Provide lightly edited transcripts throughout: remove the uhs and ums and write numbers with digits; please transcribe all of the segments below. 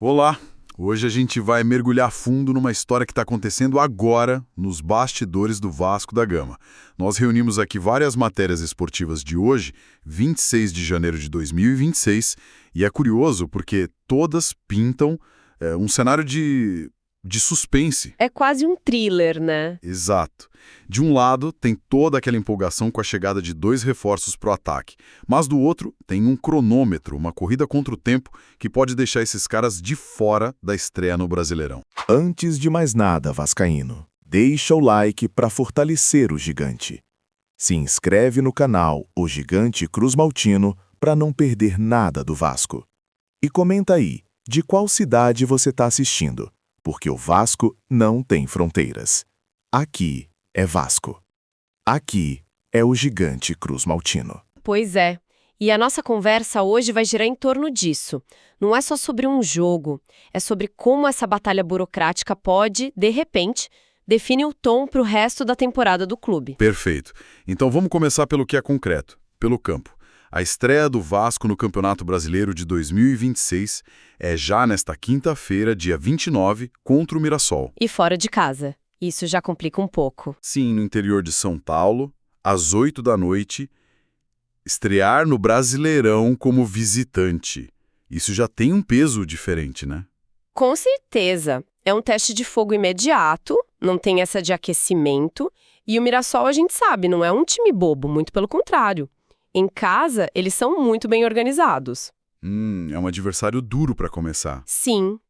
Olá! Hoje a gente vai mergulhar fundo numa história que está acontecendo agora nos bastidores do Vasco da Gama. Nós reunimos aqui várias matérias esportivas de hoje, 26 de janeiro de 2026, e é curioso porque todas pintam um cenário de suspense. É quase um thriller, né? Exato. De um lado, tem toda aquela empolgação com a chegada de dois reforços para o ataque, mas do outro, tem um cronômetro, uma corrida contra o tempo, que pode deixar esses caras de fora da estreia no Brasileirão. Antes de mais nada, vascaíno, deixa o like para fortalecer o gigante. Se inscreve no canal O Gigante Cruz Maltino para não perder nada do Vasco. E comenta aí de qual cidade você está assistindo, porque o Vasco não tem fronteiras. Aqui é Vasco. Aqui é o Gigante Cruz Maltino. Pois é. E a nossa conversa hoje vai girar em torno disso. Não é só sobre um jogo, é sobre como essa batalha burocrática pode, de repente, definir o tom para o resto da temporada do clube. Perfeito. Então vamos começar pelo que é concreto, pelo campo. A estreia do Vasco no Campeonato Brasileiro de 2026 é já nesta quinta-feira, dia 29, contra o Mirassol. E fora de casa. Isso já complica um pouco. Sim, no interior de São Paulo, às 8 da noite, estrear no Brasileirão como visitante. Isso já tem um peso diferente, né? Com certeza. É um teste de fogo imediato, não tem essa de aquecimento. E o Mirassol, a gente sabe, não é um time bobo, muito pelo contrário. Em casa, eles são muito bem organizados. É um adversário duro para começar. Sim.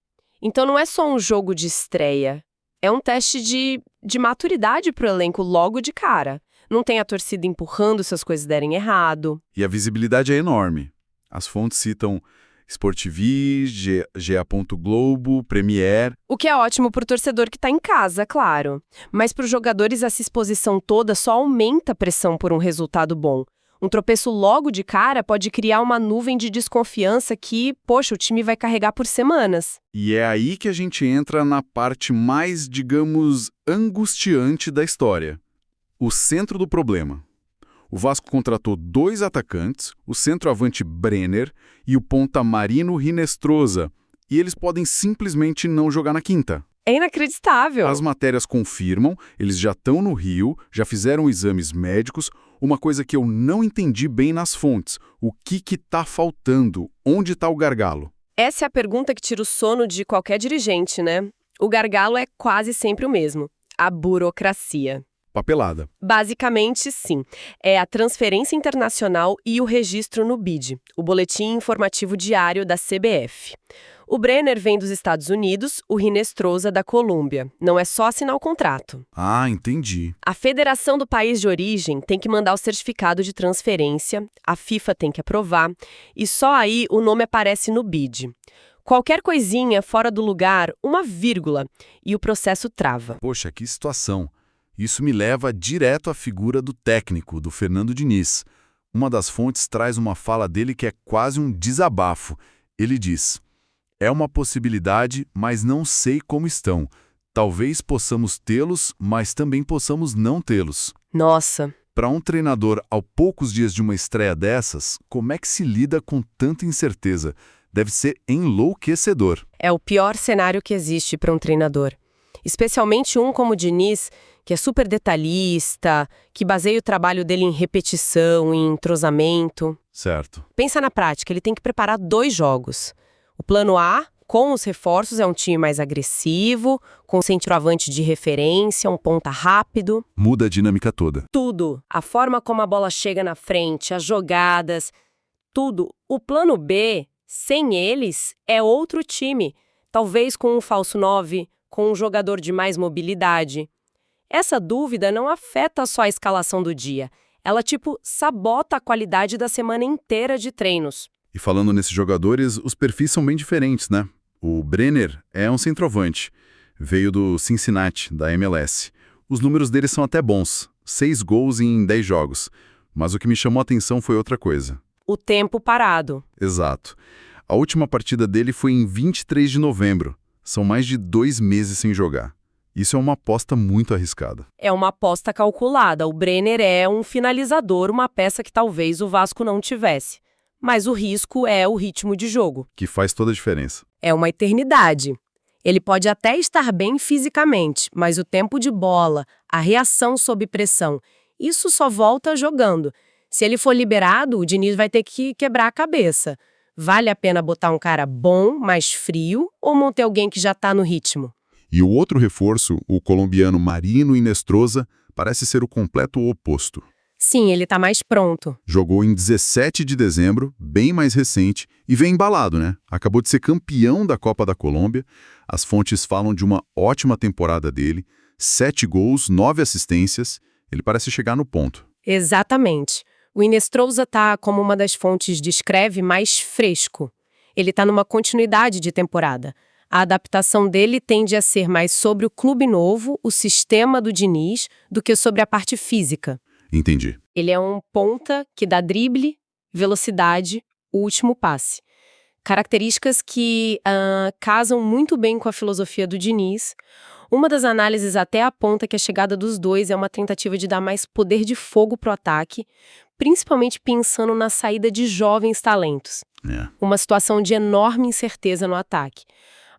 Então não é só um jogo de estreia. É um teste de maturidade pro elenco logo de cara. Não tem a torcida empurrando se as coisas derem errado. E a visibilidade é enorme. As fontes citam Sport TV, GA. Globo, Premier. O que é ótimo pro torcedor que tá em casa, claro. Mas pros jogadores essa exposição toda só aumenta a pressão por um resultado bom. Um tropeço logo de cara pode criar uma nuvem de desconfiança que, poxa, o time vai carregar por semanas. E é aí que a gente entra na parte mais, digamos, angustiante da história. O centro do problema. O Vasco contratou dois atacantes, o centroavante Brenner e o ponta Marino Rinestrosa, e eles podem simplesmente não jogar na quinta. É inacreditável. As matérias confirmam, eles já estão no Rio, já fizeram exames médicos. Uma coisa que eu não entendi bem nas fontes, o que está faltando? Onde está o gargalo? Essa é a pergunta que tira o sono de qualquer dirigente, né? O gargalo é quase sempre o mesmo: a burocracia. Papelada. Basicamente, sim. É a transferência internacional e o registro no BID, o Boletim Informativo Diário da CBF. O Brenner vem dos Estados Unidos, o Rinestrosa da Colômbia. Não é só assinar o contrato. Ah, entendi. A federação do país de origem tem que mandar o certificado de transferência, a FIFA tem que aprovar, e só aí o nome aparece no BID. Qualquer coisinha fora do lugar, uma vírgula, e o processo trava. Poxa, que situação. Isso me leva direto à figura do técnico, do Fernando Diniz. Uma das fontes traz uma fala dele que é quase um desabafo. Ele diz: "É uma possibilidade, mas não sei como estão. Talvez possamos tê-los, mas também possamos não tê-los." Nossa! Para um treinador, ao poucos dias de uma estreia dessas, como é que se lida com tanta incerteza? Deve ser enlouquecedor. É o pior cenário que existe para um treinador. Especialmente um como o Diniz, que é super detalhista, que baseia o trabalho dele em repetição, em entrosamento. Certo. Pensa na prática, ele tem que preparar 2 jogos. O plano A, com os reforços, é um time mais agressivo, com centroavante de referência, um ponta rápido. Muda a dinâmica toda. Tudo. A forma como a bola chega na frente, as jogadas, tudo. O plano B, sem eles, é outro time. Talvez com um falso 9, com um jogador de mais mobilidade. Essa dúvida não afeta só a escalação do dia. Ela, sabota a qualidade da semana inteira de treinos. E falando nesses jogadores, os perfis são bem diferentes, né? O Brenner é um centroavante. Veio do Cincinnati, da MLS. Os números dele são até bons. 6 gols em 10 jogos. Mas o que me chamou a atenção foi outra coisa. O tempo parado. Exato. A última partida dele foi em 23 de novembro. São mais de 2 meses sem jogar. Isso é uma aposta muito arriscada. É uma aposta calculada. O Brenner é um finalizador, uma peça que talvez o Vasco não tivesse. mas o risco é o ritmo de jogo. Que faz toda a diferença. É uma eternidade. Ele pode até estar bem fisicamente, mas o tempo de bola, a reação sob pressão, isso só volta jogando. Se ele for liberado, o Diniz vai ter que quebrar a cabeça. Vale a pena botar um cara bom, mais frio, ou manter alguém que já está no ritmo? E o outro reforço, o colombiano Marino Inestrosa, parece ser o completo oposto. Sim, ele está mais pronto. Jogou em 17 de dezembro, bem mais recente, e vem embalado, né? Acabou de ser campeão da Copa da Colômbia. As fontes falam de uma ótima temporada dele, 7 gols, 9 assistências. Ele parece chegar no ponto. Exatamente. O Inestrosa está, como uma das fontes descreve, mais fresco. Ele está numa continuidade de temporada. A adaptação dele tende a ser mais sobre o clube novo, o sistema do Diniz, do que sobre a parte física. Entendi. Ele é um ponta que dá drible, velocidade, o último passe. Características que casam muito bem com a filosofia do Diniz. Uma das análises até aponta que a chegada dos dois é uma tentativa de dar mais poder de fogo para o ataque, principalmente pensando na saída de jovens talentos. Uma situação de enorme incerteza no ataque.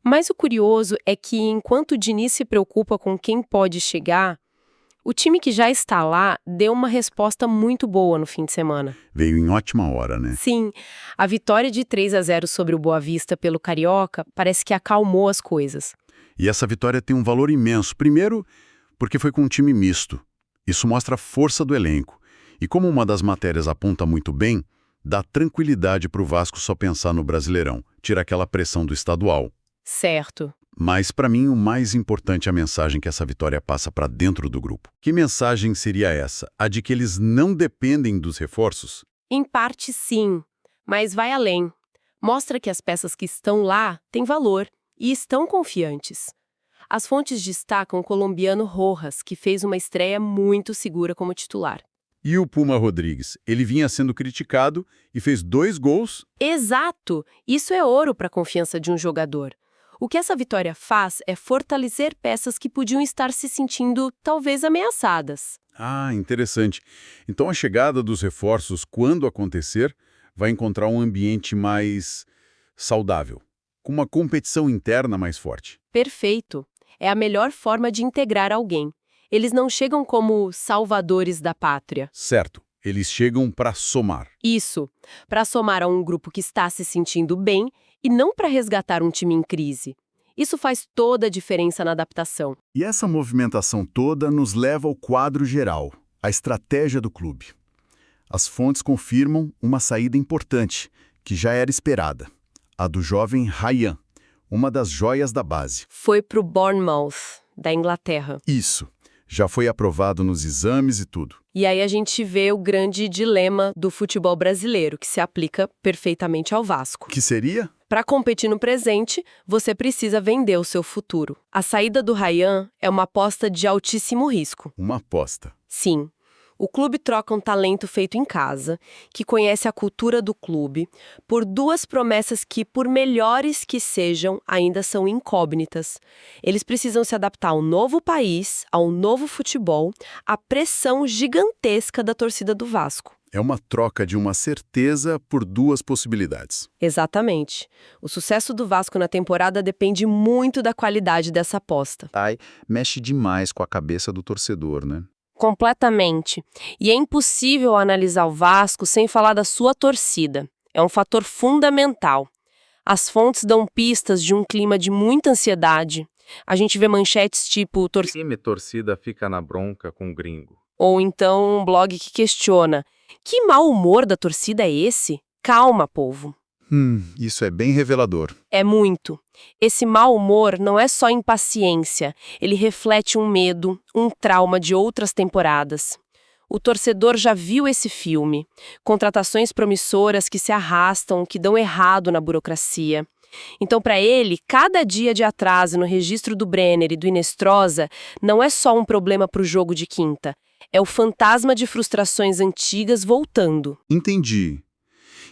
Mas o curioso é que, enquanto o Diniz se preocupa com quem pode chegar, o time que já está lá deu uma resposta muito boa no fim de semana. Veio em ótima hora, né? Sim, a vitória de 3-0 sobre o Boa Vista pelo Carioca parece que acalmou as coisas. E essa vitória tem um valor imenso. Primeiro, porque foi com um time misto. Isso mostra a força do elenco. E como uma das matérias aponta muito bem, dá tranquilidade para o Vasco só pensar no Brasileirão, tira aquela pressão do estadual. Certo. Mas, para mim, o mais importante é a mensagem que essa vitória passa para dentro do grupo. Que mensagem seria essa? A de que eles não dependem dos reforços? Em parte, sim, mas vai além. Mostra que as peças que estão lá têm valor e estão confiantes. As fontes destacam o colombiano Rojas, que fez uma estreia muito segura como titular. E o Puma Rodrigues? Ele vinha sendo criticado e fez 2 gols. Exato! Isso é ouro para a confiança de um jogador. O que essa vitória faz é fortalecer peças que podiam estar se sentindo, talvez, ameaçadas. Ah, interessante. Então a chegada dos reforços, quando acontecer, vai encontrar um ambiente mais saudável, com uma competição interna mais forte. Perfeito. É a melhor forma de integrar alguém. Eles não chegam como salvadores da pátria. Certo. Eles chegam para somar. Isso, para somar a um grupo que está se sentindo bem e não para resgatar um time em crise. Isso faz toda a diferença na adaptação. E essa movimentação toda nos leva ao quadro geral, a estratégia do clube. As fontes confirmam uma saída importante, que já era esperada, a do jovem Ryan, uma das joias da base. Foi para o Bournemouth, da Inglaterra. Isso. Já foi aprovado nos exames e tudo. E aí a gente vê o grande dilema do futebol brasileiro, que se aplica perfeitamente ao Vasco. Que seria? Para competir no presente, você precisa vender o seu futuro. A saída do Ryan é uma aposta de altíssimo risco. Uma aposta. Sim. O clube troca um talento feito em casa, que conhece a cultura do clube, por 2 promessas que, por melhores que sejam, ainda são incógnitas. Eles precisam se adaptar ao novo país, ao novo futebol, à pressão gigantesca da torcida do Vasco. É uma troca de uma certeza por 2 possibilidades. Exatamente. O sucesso do Vasco na temporada depende muito da qualidade dessa aposta. Mexe demais com a cabeça do torcedor, né? Completamente. E é impossível analisar o Vasco sem falar da sua torcida. É um fator fundamental. As fontes dão pistas de um clima de muita ansiedade. A gente vê manchetes tipo torcida fica na bronca com o gringo. Ou então um blog que questiona: que mau humor da torcida é esse? Calma, povo. Isso é bem revelador. É muito. Esse mau humor não é só impaciência, ele reflete um medo, um trauma de outras temporadas. O torcedor já viu esse filme. Contratações promissoras que se arrastam, que dão errado na burocracia. Então, para ele, cada dia de atraso no registro do Brenner e do Inestrosa não é só um problema para o jogo de quinta. É o fantasma de frustrações antigas voltando. Entendi.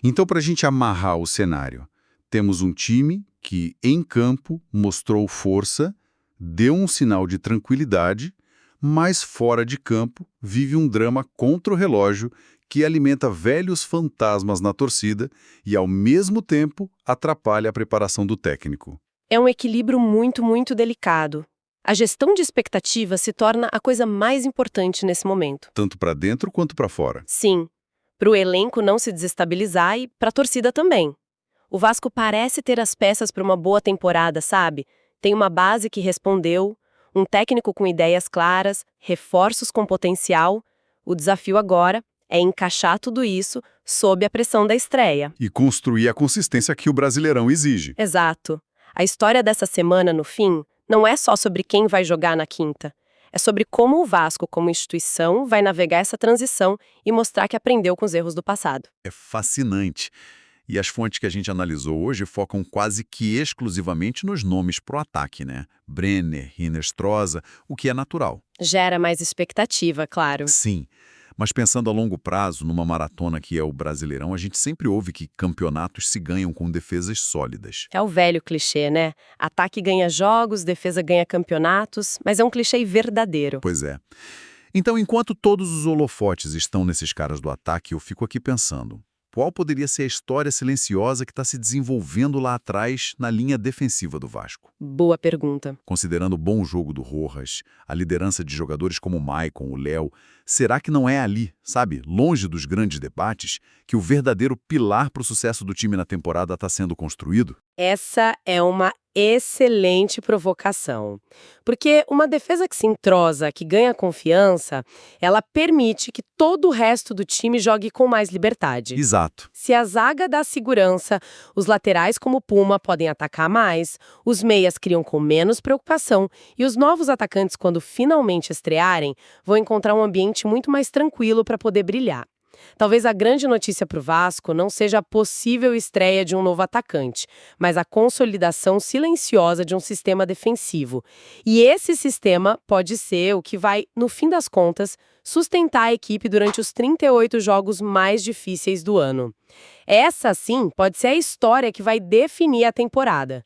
Então, para a gente amarrar o cenário, temos um time que, em campo, mostrou força, deu um sinal de tranquilidade, mas fora de campo vive um drama contra o relógio que alimenta velhos fantasmas na torcida e, ao mesmo tempo, atrapalha a preparação do técnico. É um equilíbrio muito, muito delicado. A gestão de expectativa se torna a coisa mais importante nesse momento. Tanto para dentro quanto para fora. Sim, para o elenco não se desestabilizar e para a torcida também. O Vasco parece ter as peças para uma boa temporada, sabe? Tem uma base que respondeu, um técnico com ideias claras, reforços com potencial. O desafio agora é encaixar tudo isso sob a pressão da estreia. E construir a consistência que o Brasileirão exige. Exato. A história dessa semana, no fim, não é só sobre quem vai jogar na quinta. É sobre como o Vasco, como instituição, vai navegar essa transição e mostrar que aprendeu com os erros do passado. É fascinante. E as fontes que a gente analisou hoje focam quase que exclusivamente nos nomes pro ataque, né? Brenner, Hinestrosa, o que é natural. Gera mais expectativa, claro. Sim. Mas pensando a longo prazo, numa maratona que é o Brasileirão, a gente sempre ouve que campeonatos se ganham com defesas sólidas. É o velho clichê, né? Ataque ganha jogos, defesa ganha campeonatos, mas é um clichê verdadeiro. Pois é. Então, enquanto todos os holofotes estão nesses caras do ataque, eu fico aqui pensando, qual poderia ser a história silenciosa que está se desenvolvendo lá atrás na linha defensiva do Vasco? Boa pergunta. Considerando o bom jogo do Rojas, a liderança de jogadores como o Maicon, o Léo, será que não é ali, sabe, longe dos grandes debates, que o verdadeiro pilar para o sucesso do time na temporada está sendo construído? Essa é uma excelente provocação. Porque uma defesa que se entrosa, que ganha confiança, ela permite que todo o resto do time jogue com mais liberdade. Exato. Se a zaga dá segurança, os laterais como o Puma podem atacar mais, os meias criam com menos preocupação e os novos atacantes, quando finalmente estrearem, vão encontrar um ambiente muito mais tranquilo para poder brilhar. Talvez a grande notícia para o Vasco não seja a possível estreia de um novo atacante, mas a consolidação silenciosa de um sistema defensivo. E esse sistema pode ser o que vai, no fim das contas, sustentar a equipe durante os 38 jogos mais difíceis do ano. Essa, sim, pode ser a história que vai definir a temporada.